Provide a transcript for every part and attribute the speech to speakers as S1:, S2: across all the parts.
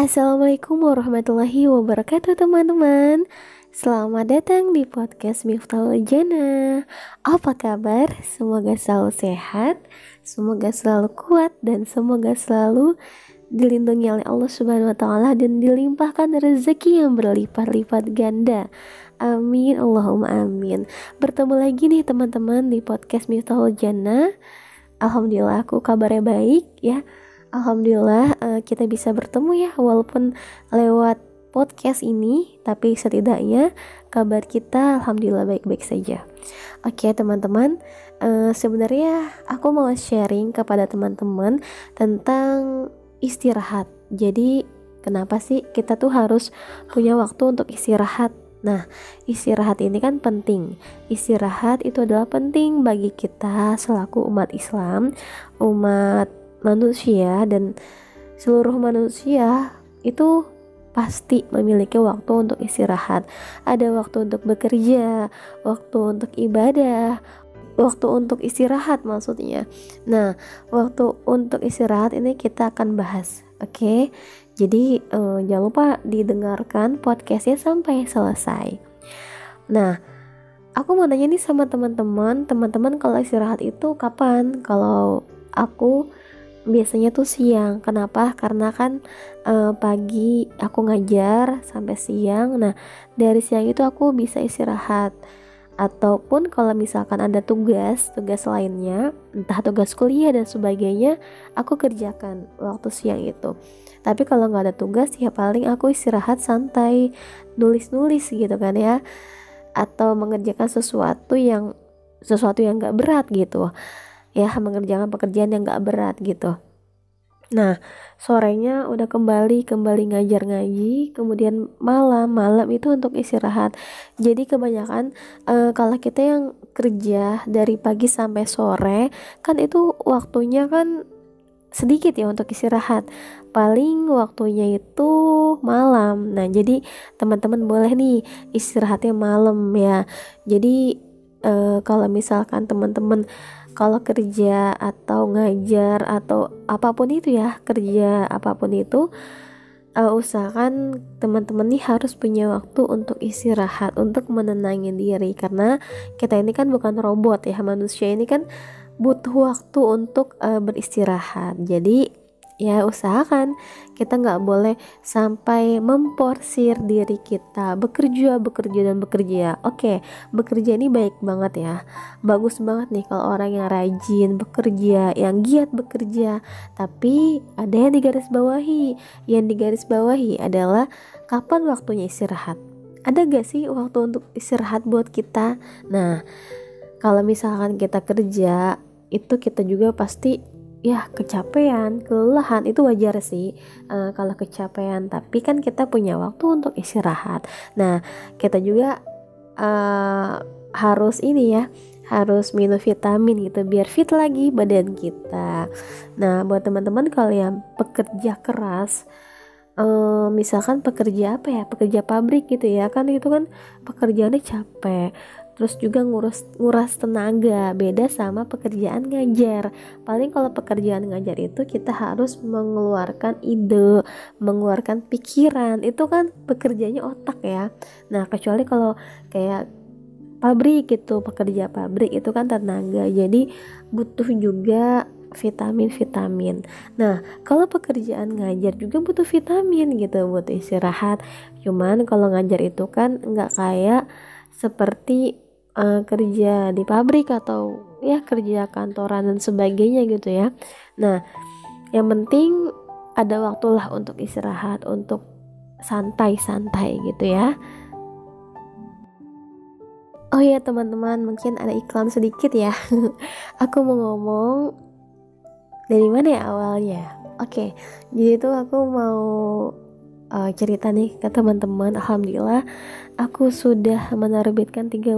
S1: Assalamualaikum warahmatullahi wabarakatuh teman-teman. Selamat datang di podcast Miftahul Jannah. Apa kabar? Semoga selalu sehat, semoga selalu kuat, dan semoga selalu dilindungi oleh Allah Subhanahu wa taala dan dilimpahkan rezeki yang berlipat-lipat ganda. Amin, Allahumma amin. Bertemu lagi nih teman-teman di podcast Miftahul Jannah. Alhamdulillah aku kabarnya baik ya. Alhamdulillah kita bisa bertemu ya, walaupun lewat podcast ini, tapi setidaknya kabar kita alhamdulillah baik-baik saja. Oke teman-teman, sebenarnya aku mau sharing kepada teman-teman tentang istirahat. Jadi kenapa sih kita tuh harus punya waktu untuk istirahat? Nah, istirahat ini kan penting. Istirahat itu adalah penting bagi kita selaku umat Islam, umat manusia, dan seluruh manusia itu pasti memiliki waktu untuk istirahat. Ada waktu untuk bekerja, waktu untuk ibadah, waktu untuk istirahat maksudnya. Nah, waktu untuk istirahat ini kita akan bahas. Oke. Jadi jangan lupa didengarkan podcastnya sampai selesai. Nah, aku mau nanya nih sama teman-teman kalau istirahat itu kapan? Kalau aku biasanya tuh siang. Kenapa? Karena kan pagi aku ngajar sampai siang. Nah, dari siang itu aku bisa istirahat. Ataupun kalau misalkan ada tugas lainnya, entah tugas kuliah dan sebagainya, aku kerjakan waktu siang itu. Tapi kalau nggak ada tugas, ya paling aku istirahat santai, nulis-nulis gitu kan ya, atau mengerjakan sesuatu yang nggak berat gitu ya, mengerjakan pekerjaan yang nggak berat gitu. Nah, sorenya udah kembali ngajar ngaji, kemudian malam itu untuk istirahat. Jadi kebanyakan kalau kita yang kerja dari pagi sampai sore, kan itu waktunya kan sedikit ya untuk istirahat. Paling waktunya itu malam. Nah, jadi teman-teman boleh nih istirahatnya malam ya. Jadi kalau misalkan teman-teman kalau kerja atau ngajar atau apapun itu ya, kerja apapun itu, usahakan teman-teman nih harus punya waktu untuk istirahat, untuk menenangin diri, karena kita ini kan bukan robot ya, manusia ini kan butuh waktu untuk beristirahat. Jadi ya usahakan kita nggak boleh sampai memporsir diri kita bekerja dan bekerja. Oke, bekerja ini baik banget ya, bagus banget nih kalau orang yang rajin bekerja, yang giat bekerja. Tapi ada yang digaris bawahi adalah kapan waktunya istirahat. Ada gak sih waktu untuk istirahat buat kita? Nah, kalau misalkan kita kerja, itu kita juga pasti ya kecapean, kelelahan, itu wajar sih kalau kecapean, tapi kan kita punya waktu untuk istirahat. Nah, kita juga harus harus minum vitamin gitu biar fit lagi badan kita. Nah, buat teman-teman kalau yang pekerja keras, misalkan pekerja pekerja pabrik gitu ya, kan itu kan pekerjaannya capek, terus juga nguras tenaga. Beda sama pekerjaan ngajar. Paling kalau pekerjaan ngajar itu kita harus mengeluarkan ide, mengeluarkan pikiran, itu kan bekerjanya otak ya. Nah, kecuali kalau kayak pabrik gitu, pekerja pabrik itu kan tenaga, jadi butuh juga vitamin. Nah, kalau pekerjaan ngajar juga butuh vitamin gitu, butuh istirahat. Cuman kalau ngajar itu kan nggak kayak seperti kerja di pabrik atau ya kerja kantoran dan sebagainya gitu ya. Nah, yang penting ada waktulah untuk istirahat, untuk santai-santai gitu ya. Oh ya teman-teman, mungkin ada iklan sedikit ya. Aku mau ngomong dari mana ya awalnya. Oke, jadi itu aku mau cerita nih ke teman-teman. Alhamdulillah aku sudah menerbitkan 3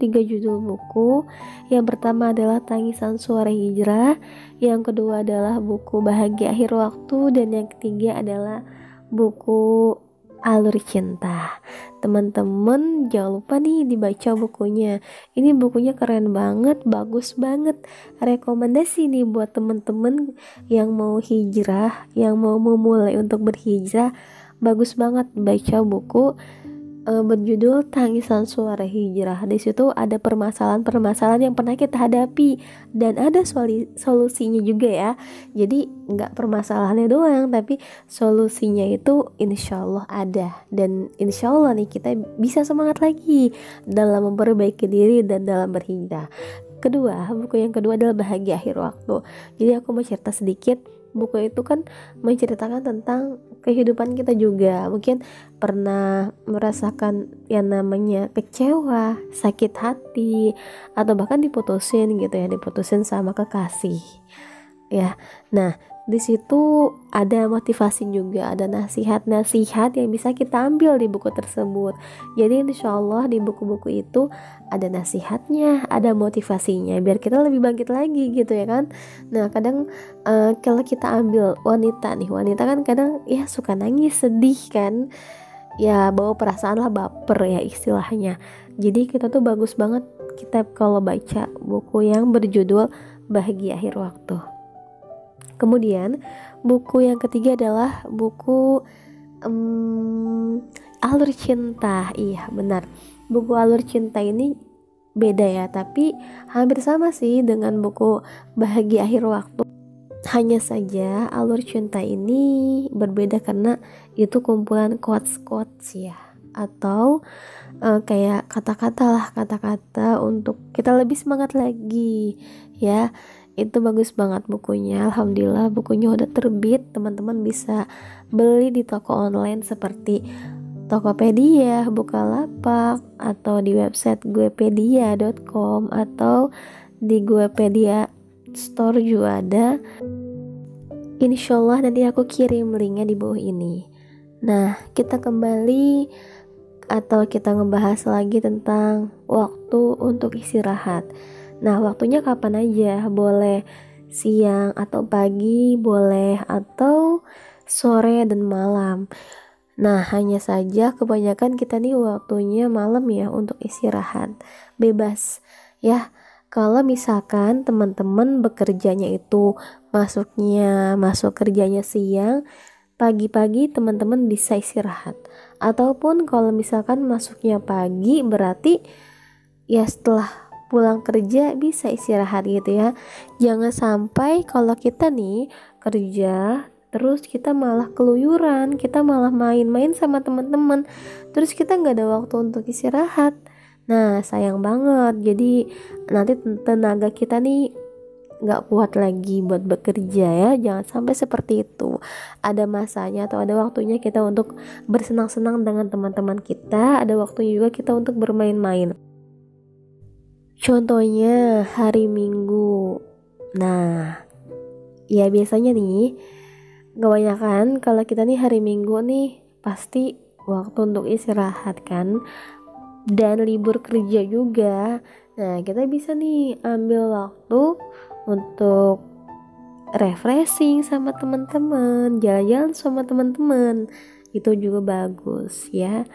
S1: judul buku. Yang pertama adalah Tangisan Suara Hijrah, yang kedua adalah buku Bahagia Akhir Waktu, dan yang ketiga adalah buku Alur Cinta. Teman-teman jangan lupa nih dibaca bukunya. Ini bukunya keren banget, bagus banget. Rekomendasi nih buat teman-teman yang mau hijrah, yang mau memulai untuk berhijrah. Bagus banget baca buku berjudul Tangisan Suara Hijrah. Di situ ada permasalahan-permasalahan yang pernah kita hadapi dan ada solusinya juga ya. Jadi nggak permasalahannya doang, tapi solusinya itu insya Allah ada. Dan insya Allah nih kita bisa semangat lagi dalam memperbaiki diri dan dalam berhijrah. Buku yang kedua adalah Bahagia Akhir Waktu. Jadi aku mau cerita sedikit. Buku itu kan menceritakan tentang kehidupan kita juga. Mungkin pernah merasakan yang namanya kecewa, sakit hati, atau bahkan diputusin gitu ya, diputusin sama kekasih. Ya. Nah, di situ ada motivasi juga, ada nasihat-nasihat yang bisa kita ambil di buku tersebut. Jadi insya Allah di buku-buku itu ada nasihatnya, ada motivasinya, biar kita lebih bangkit lagi gitu ya kan. Nah kadang kalau kita ambil wanita kan kadang ya suka nangis, sedih kan, ya bawa perasaan lah, baper ya istilahnya. Jadi kita tuh bagus banget kita kalau baca buku yang berjudul Bahagia Akhir Waktu. Kemudian buku yang ketiga adalah buku Alur Cinta. Iya benar, buku Alur Cinta ini beda ya, tapi hampir sama sih dengan buku Bahagia Akhir Waktu. Hanya saja Alur Cinta ini berbeda karena itu kumpulan quotes ya, atau kayak kata-kata untuk kita lebih semangat lagi ya. Itu bagus banget bukunya. Alhamdulillah bukunya udah terbit, teman-teman bisa beli di toko online seperti Tokopedia, Bukalapak, atau di website guepedia.com, atau di Guepedia Store juga ada. Insyaallah nanti aku kirim linknya di bawah ini. Nah, kita kembali atau kita ngebahas lagi tentang waktu untuk istirahat. Nah, waktunya kapan aja, boleh siang atau pagi, boleh atau sore dan malam. Nah, hanya saja kebanyakan kita nih waktunya malam ya untuk istirahat. Bebas ya. Kalau misalkan teman-teman bekerjanya itu masuk kerjanya siang, pagi-pagi teman-teman bisa istirahat. Ataupun kalau misalkan masuknya pagi, berarti ya setelah pulang kerja bisa istirahat gitu ya. Jangan sampai kalau kita nih kerja terus kita malah keluyuran, kita malah main-main sama teman-teman, terus kita nggak ada waktu untuk istirahat. Nah sayang banget. Jadi nanti tenaga kita nih nggak kuat lagi buat bekerja ya. Jangan sampai seperti itu. Ada masanya atau ada waktunya kita untuk bersenang-senang dengan teman-teman kita, ada waktunya juga kita untuk bermain-main. Contohnya hari Minggu. Nah, ya biasanya nih kebanyakan kalau kita nih hari Minggu nih pasti waktu untuk istirahat kan, dan libur kerja juga. Nah, kita bisa nih ambil waktu untuk refreshing sama teman-teman, jalan-jalan sama teman-teman. Itu juga bagus ya.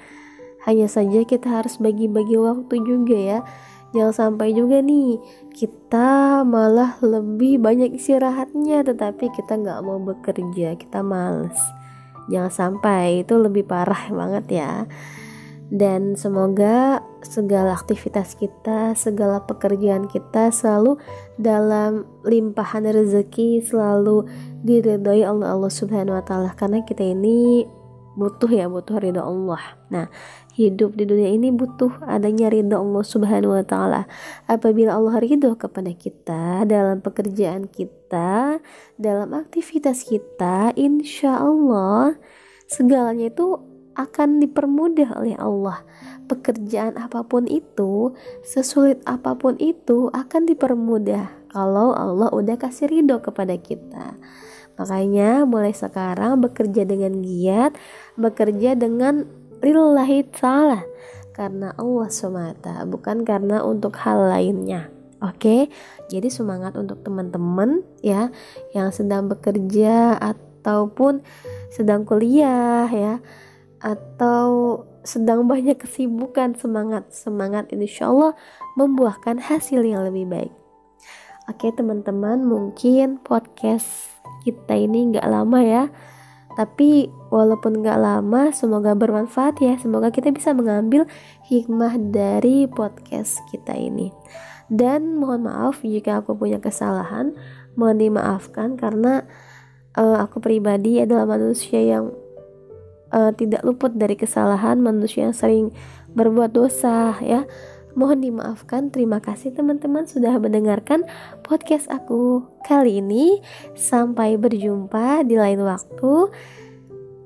S1: Hanya saja kita harus bagi-bagi waktu juga ya. Jangan sampai juga nih kita malah lebih banyak istirahatnya tetapi kita nggak mau bekerja, kita males. Jangan sampai, itu lebih parah banget ya. Dan semoga segala aktivitas kita, segala pekerjaan kita selalu dalam limpahan rezeki, selalu diridhoi Allah Subhanahu wa taala, karena kita ini butuh ridho Allah. Nah, hidup di dunia ini butuh adanya ridho Allah Subhanahu wa taala. Apabila Allah ridho kepada kita dalam pekerjaan kita, dalam aktivitas kita, insya Allah segalanya itu akan dipermudah oleh Allah. Pekerjaan apapun itu, sesulit apapun itu akan dipermudah kalau Allah udah kasih ridho kepada kita. Makanya mulai sekarang bekerja dengan giat, bekerja dengan lillahi ta'ala, karena Allah semata, bukan karena untuk hal lainnya. Oke, jadi semangat untuk teman-teman ya yang sedang bekerja ataupun sedang kuliah ya. atau sedang banyak kesibukan, semangat insya Allah membuahkan hasil yang lebih baik. Oke teman-teman, mungkin podcast kita ini gak lama ya, tapi walaupun gak lama semoga bermanfaat ya. Semoga kita bisa mengambil hikmah dari podcast kita ini. Dan mohon maaf jika aku punya kesalahan, mohon dimaafkan karena aku pribadi adalah manusia yang tidak luput dari kesalahan, manusia yang sering berbuat dosa ya. Mohon dimaafkan. Terima kasih teman-teman sudah mendengarkan podcast aku kali ini. Sampai berjumpa di lain waktu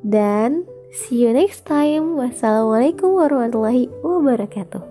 S1: dan see you next time. Wassalamualaikum warahmatullahi wabarakatuh.